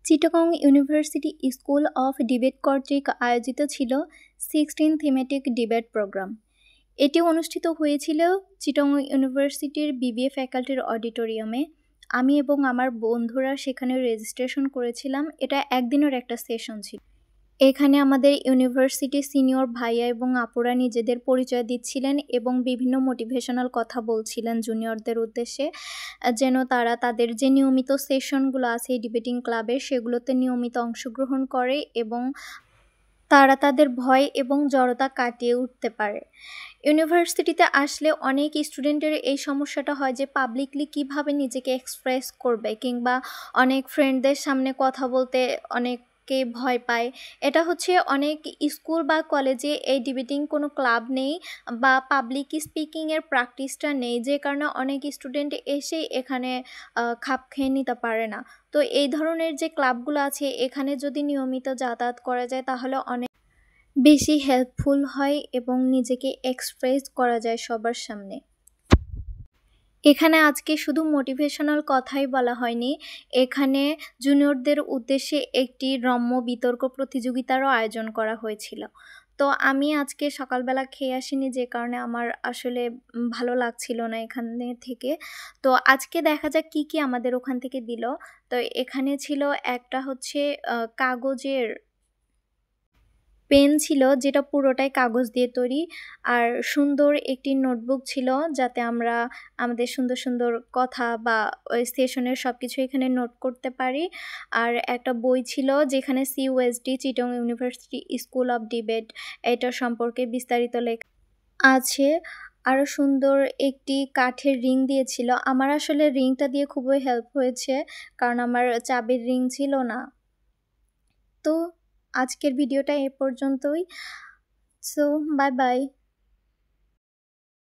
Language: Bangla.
Chittagong university school of debate কর্তৃক আয়োজিত ছিল 16 থিমেটিক ডিবেট প্রোগ্রাম। এটি অনুষ্ঠিত হয়েছিল চিটাগং ইউনিভার্সিটির বিবিএ ফ্যাকাল্টির অডিটোরিয়ামে। আমি এবং আমার বন্ধুরা সেখানে রেজিস্ট্রেশন করেছিলাম। এটা একদিনের একটা সেশন ছিল। এখানে আমাদের ইউনিভার্সিটির সিনিয়র ভাইয়া এবং আপুরা নিজেদের পরিচয় দিচ্ছিলেন এবং বিভিন্ন মোটিভেশনাল কথা বলছিলেন জুনিয়রদের উদ্দেশ্যে, যেন তারা তাদের যে নিয়মিত সেশনগুলো আছে এই ডিবেটিং ক্লাবের সেগুলোতে নিয়মিত অংশগ্রহণ করে এবং তারা তাদের ভয় এবং জড়তা কাটিয়ে উঠতে পারে। ইউনিভার্সিটিতে আসলে অনেক স্টুডেন্টের এই সমস্যাটা হয় যে পাবলিকলি কিভাবে নিজেকে এক্সপ্রেস করবে, কিংবা অনেক ফ্রেন্ডদের সামনে কথা বলতে অনেকে ভয় পায়। এটা হচ্ছে অনেক স্কুল বা কলেজে এই ডিবেটিং কোনো ক্লাব নেই বা পাবলিক স্পিকিংয়ের প্র্যাকটিসটা নেই, যে কারণে অনেক স্টুডেন্ট এসেই এখানে খাপ খেয়ে নিতে পারে না। তো এই ধরনের যে ক্লাবগুলো আছে এখানে যদি নিয়মিত যাতায়াত করা যায় তাহলে অনেক বেশি হেল্পফুল হয় এবং নিজেকে এক্সপ্রেস করা যায় সবার সামনে। এখানে আজকে শুধু মোটিভেশনাল কথাই বলা হয়নি, এখানে জুনিয়রদের উদ্দেশ্যে একটি রম্য বিতর্ক প্রতিযোগিতারও আয়োজন করা হয়েছিল। তো আমি আজকে সকালবেলা খেয়ে আসিনি, যে কারণে আমার আসলে ভালো লাগছিল না এখানে থেকে। তো আজকে দেখা যাক কি কি আমাদের ওখান থেকে দিল। তো এখানে ছিল একটা হচ্ছে কাগজের পেন ছিল, যেটা পুরোটাই কাগজ দিয়ে তৈরি, আর সুন্দর একটি নোটবুক ছিল যাতে আমরা আমাদের সুন্দর সুন্দর কথা বা ওই সেশনের সব কিছু এখানে নোট করতে পারি। আর একটা বই ছিল যেখানে CUSD Chittagong university school of debate এটা সম্পর্কে বিস্তারিত লেখা আছে। আরও সুন্দর একটি কাঠের রিং দিয়েছিল। আমার আসলে রিংটা দিয়ে খুবই হেল্প হয়েছে, কারণ আমার চাবির রিং ছিল না। তো আজকের ভিডিওটা এ পর্যন্তই। So bye bye.